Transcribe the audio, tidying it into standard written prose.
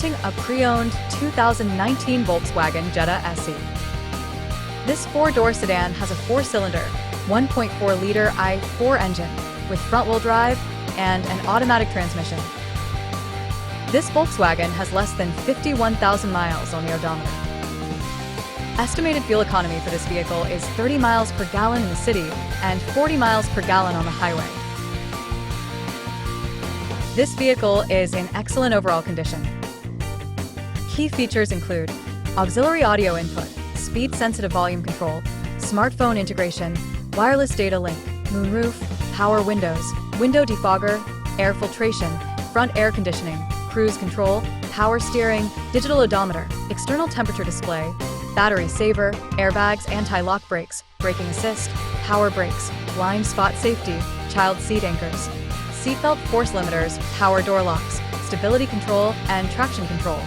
presenting a pre-owned 2019 Volkswagen Jetta SE. This four-door sedan has a four-cylinder, 1.4-liter i4 engine with front-wheel drive and an automatic transmission. This Volkswagen has less than 51,000 miles on the odometer. Estimated fuel economy for this vehicle is 30 miles per gallon in the city and 40 miles per gallon on the highway. This vehicle is in excellent overall condition. Key features include auxiliary audio input, speed-sensitive volume control, smartphone integration, wireless data link, moonroof, power windows, window defogger, air filtration, front air conditioning, cruise control, power steering, digital odometer, external temperature display, battery saver, airbags, anti-lock brakes, braking assist, power brakes, blind spot safety, child seat anchors, seatbelt force limiters, power door locks, stability control, and traction control.